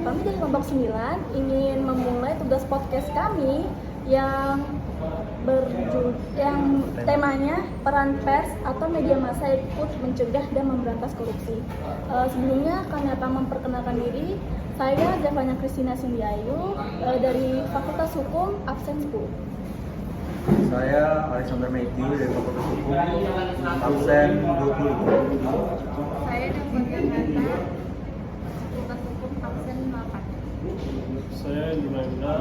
kami dari kelompok 9 ingin memulai tugas podcast kami yang temanya peran pers atau media massa ikut mencegah dan memberantas korupsi. Sebelumnya kami akan memperkenalkan diri. Saya Zevanya Kristina Sindiayu dari Fakultas Hukum absen 10. Saya Alexander Matthew dari Fakultas Hukum absen 20. Saya Daphne Gata, Fakultas Hukum absen 8. Saya Yulaila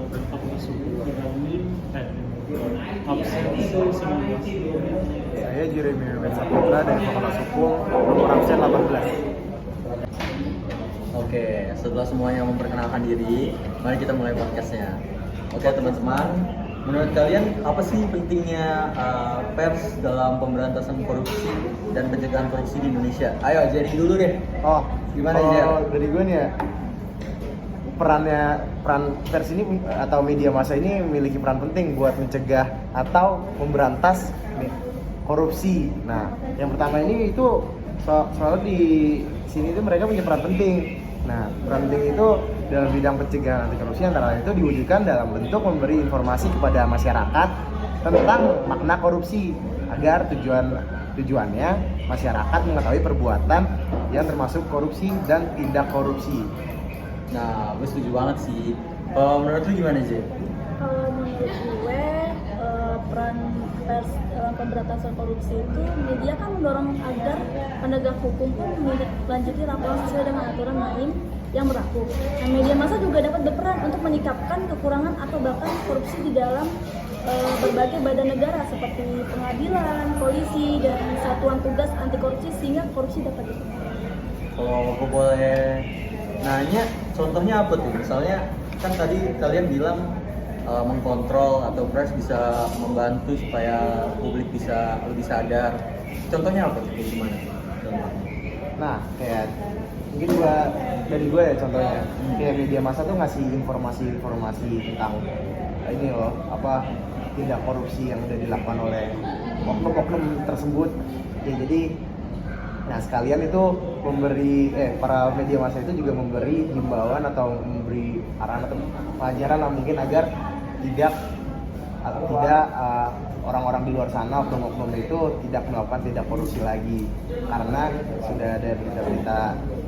dari Fakultas Hukum Ekonomi absen 19. Saya Jeremy Saputra dari Fakultas Hukum nomor absen 18. Oke, setelah semuanya memperkenalkan diri, mari kita mulai podcastnya. Oke teman-teman, menurut kalian apa sih pentingnya pers dalam pemberantasan korupsi dan pencegahan korupsi di Indonesia? Ayo jadi dulu deh. Gimana Jer? Dari gue nih ya, peran pers ini atau media massa ini memiliki peran penting buat mencegah atau memberantas korupsi. Nah, yang pertama ini itu soal di sini itu mereka punya peran penting. Nah, peran penting itu dalam bidang pencegahan anti korupsi antara lain itu diwujudkan dalam bentuk memberi informasi kepada masyarakat tentang makna korupsi agar tujuannya masyarakat mengetahui perbuatan yang termasuk korupsi dan tindak korupsi. Nah, gue setuju banget sih. Menurut lu gimana Jer? Kalau menurut gue, peran pers dalam pemberantasan korupsi itu media kan mendorong agar penegak hukum pun melanjuti laporan sesuai dengan aturan main yang berlaku. Nah, media massa juga dapat berperan untuk menyikapkan kekurangan atau bahkan korupsi di dalam berbagai badan negara seperti pengadilan, polisi, dan satuan tugas anti korupsi sehingga korupsi dapat ditekan. Kalau gue boleh nanya, contohnya apa tuh? Misalnya kan tadi kalian bilang mengkontrol atau pers bisa membantu supaya publik bisa lebih sadar. Contohnya apa tuh? Gimana? Nah, kayak mungkin dari gue ya contohnya, kayak media massa tuh ngasih informasi tentang ini loh, apa tindak korupsi yang udah dilakukan oleh oknum-oknum tersebut. Ya jadi, nah sekalian itu para media massa itu juga memberi himbauan atau memberi arahan atau pelajaran lah mungkin agar tidak orang-orang di luar sana, oknum-oknum itu tidak melakukan tindak korupsi lagi, karena sudah ada berita-berita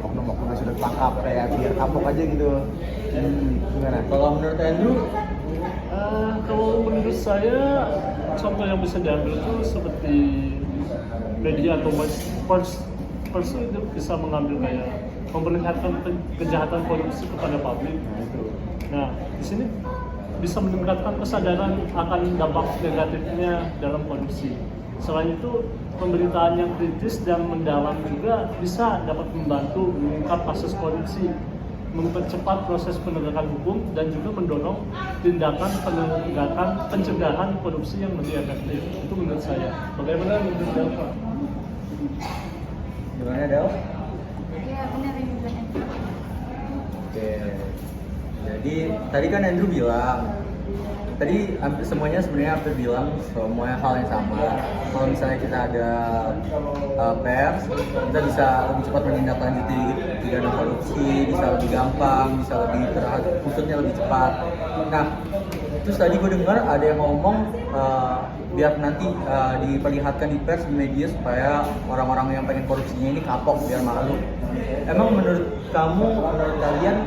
oknum-oknum sudah ditangkap, kayak biar kapok aja gitu. Gimana? Kalau menurut Andrew? Kalau menurut saya, contoh yang bisa diambil itu seperti media atau pers itu bisa mengambil kayak memperlihatkan kejahatan korupsi kepada publik. Nah, di sini bisa meningkatkan kesadaran akan dampak negatifnya dalam korupsi. Selain itu, pemberitaan yang kritis dan mendalam juga bisa dapat membantu mengungkap kasus korupsi, mempercepat proses penegakan hukum, dan juga mendorong tindakan pencegahan korupsi yang lebih efektif. Itu menurut saya. Bagaimana menurut Delva? Gimana Del? Ya benar yang bilang Andrew. Oke. Jadi tadi kan Andrew bilang, tadi semuanya sebenarnya hampir bilang semuanya hal yang sama. Kalau misalnya kita ada pers, kita bisa lebih cepat menindaklanjuti pidana korupsi, bisa lebih gampang, bisa lebih usutnya lebih cepat. Nah, terus tadi gue dengar ada yang ngomong biar nanti diperlihatkan di pers, di media supaya orang-orang yang pengen korupsinya ini kapok biar malu. Emang menurut kalian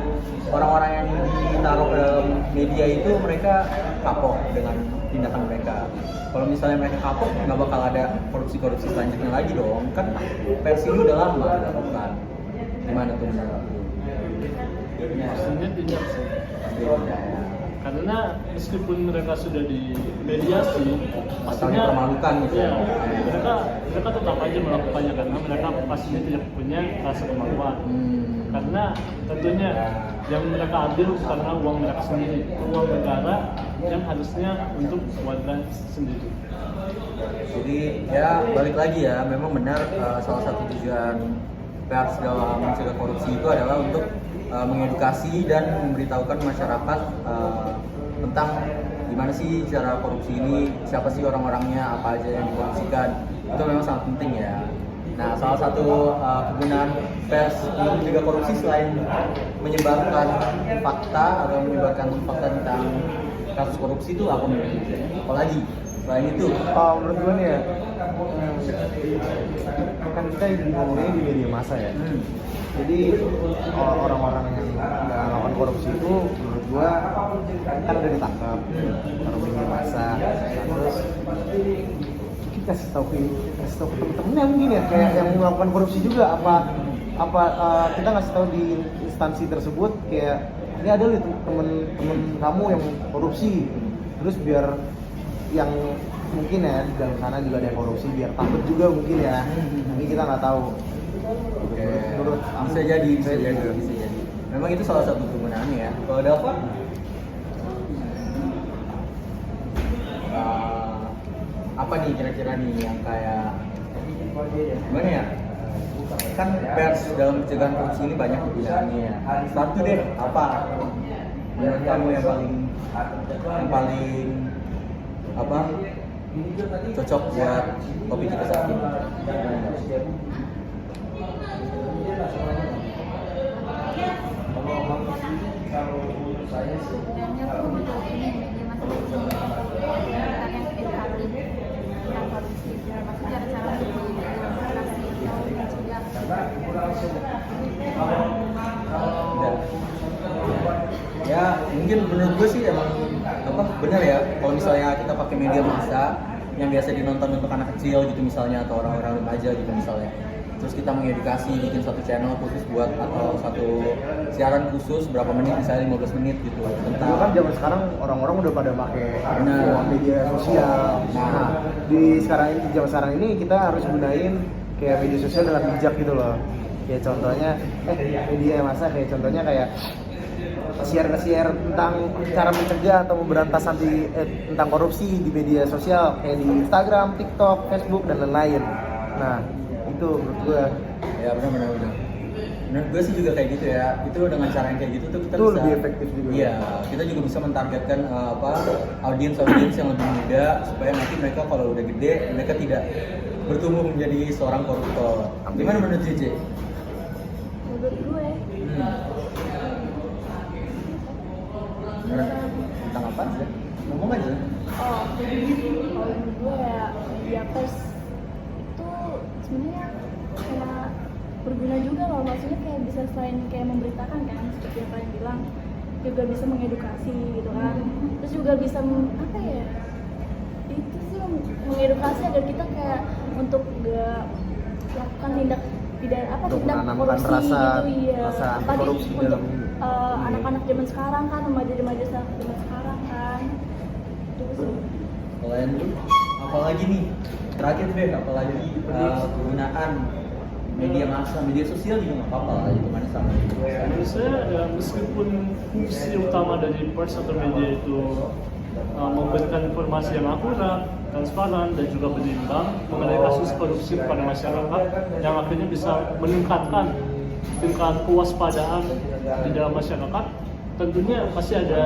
orang-orang yang ditaruh ke dalam media itu mereka kapok dengan tindakan mereka? Kalau misalnya mereka kapok, nggak bakal ada korupsi selanjutnya lagi dong. Kan pers ini udah lama dilakukan. Gimana tuh menurut aku? Pastinya tidak sih. Tidak ya. Karena meskipun mereka sudah dimediasi, pastinya dipermalukan gitu. Ya, mereka tetap aja melakukannya karena mereka pastinya tidak punya rasa kemampuan. Karena tentunya yang mereka ambil karena uang mereka sendiri, uang negara yang harusnya untuk warga sendiri. Jadi ya balik lagi ya, memang benar salah satu tujuan pers dalam mencegah korupsi itu adalah untuk mengedukasi dan memberitahukan masyarakat tentang gimana sih cara korupsi ini, siapa sih orang-orangnya, apa aja yang dikorupsikan. Itu memang sangat penting ya. Nah, salah satu kegunaan pers untuk mencegah korupsi selain menyebarkan fakta atau menyebarkan fakta tentang kasus korupsi itu apa menurut lu? Apalagi selain itu? Menurut gue nih ya, kan kita ngomongnya di media massa ya. Jadi orang-orang yang nggak melakukan korupsi itu menurut gua kan udah ditangkap orang media massa. Terus kita kasih tahu ke temen-temennya mungkin ya, kayak yang melakukan korupsi juga kita ngasih tahu di instansi tersebut kayak ini ada loh temen kamu yang korupsi, terus biar yang mungkin ya di dalam sana juga ada yang korupsi biar takut juga mungkin ya, tapi kita nggak tahu. Oke, Menurut bisa jadi. Memang itu salah satu kegunaannya ya. Kalau ada apa? Apa nih kira-kira nih yang kayak gimana ya? Kan pers dalam pencegahan korupsi ini banyak kegunaannya ya. Satu deh, apa? Menurut kamu yang paling apa? Cocok buat topik kita saat ini. sebenarnya tuh untuk ini media massa itu yang edukatif tentang korupsi, maksudnya cara mengedukasi atau mencegah. Ya mungkin menurut gue sih emang benar ya kalau misalnya kita pakai media massa yang biasa dinonton untuk anak kecil gitu misalnya atau orang-orang remaja gitu misalnya, terus kita mengedukasi bikin satu channel khusus buat atau satu siaran khusus berapa menit misalnya 15 menit gitu tentang kan zaman sekarang orang-orang udah pada pakai Benar. media sosial. Nah. Di zaman sekarang ini kita harus gunain kayak media sosial dengan bijak gitu loh. Kayak contohnya media massa kayak contohnya kayak share tentang cara mencegah atau memberantas tentang korupsi di media sosial kayak di Instagram, TikTok, Facebook dan lain-lain. Nah, itu menurut gue ya benar. Menurut gue sih juga kayak gitu ya. Itu dengan cara yang kayak gitu tuh kita itu bisa lebih efektif juga. Iya, kita juga bisa mentargetkan audiens yang lebih muda supaya nanti mereka kalau udah gede mereka tidak bertumbuh menjadi seorang koruptor. Gimana menurut JJ? Menurut gue Tentang apa sih? Ngomong aja. kalau menurut gue ya media pers itu sebenarnya kayak berguna juga loh, maksudnya kayak bisa selain kayak memberitakan kan seperti yang kalian bilang, juga bisa mengedukasi gitu kan, terus juga bisa apa ya itu sih mengedukasi agar kita kayak untuk gak melakukan tindak pidana Untuk tindak menanamkan korupsi rasa anti apalagi korupsi untuk dalam anak-anak zaman sekarang kan, remaja-remaja zaman sekarang kan itu sih. Kalau yang dulu, apalagi nih? Terakhir deh, apalagi penggunaan media massa, media sosial juga nggak apa-apa lah, itu mana sama. Menurut saya ya, meskipun fungsi utama dari pers atau media itu memberikan informasi yang akurat, transparan dan juga berimbang mengenai kasus korupsi kepada masyarakat yang akhirnya bisa meningkatkan tingkat kewaspadaan di dalam masyarakat, tentunya pasti ada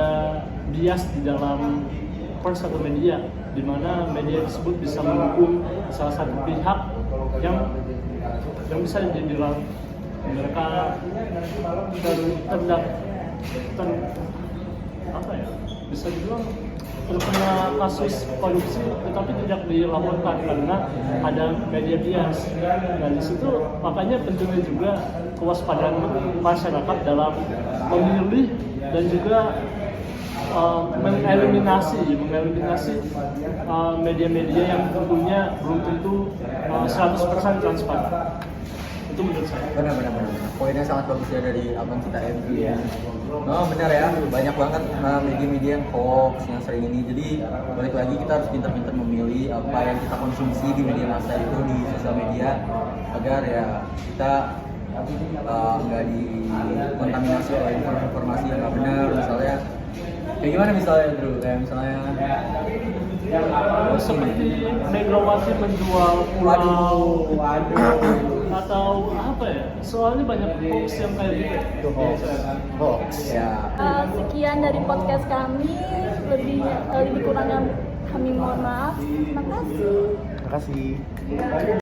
bias di dalam pers atau media, di mana media tersebut bisa mendukung salah satu pihak yang bisa dibilang mereka bisa dibilang terkena kasus korupsi tetapi tidak dilaporkan karena ada media bias. Nah di situ makanya pentingnya juga kewaspadaan masyarakat dalam memilih dan juga mengeliminasi media-media yang tentunya belum tentu 100% transparan. Itu menurut saya. Benar. Poinnya sangat bagus ya dari abang kita MV ya. Oh benar ya, banyak banget media-media yang hoax yang sering ini. Jadi balik lagi kita harus pintar-pintar memilih apa yang kita konsumsi di media massa itu di sosial media agar ya kita nggak dikontaminasi oleh informasi yang nggak benar. Misalnya kayak gimana misalnya Drew? Kayak misalnya seperti Megawati menjual pulau atau apa ya, soalnya banyak hoax yang kayak gitu. hoax. ya Sekian dari podcast kami, lebih kurangnya kami mohon maaf. Terima kasih. Terima kasih.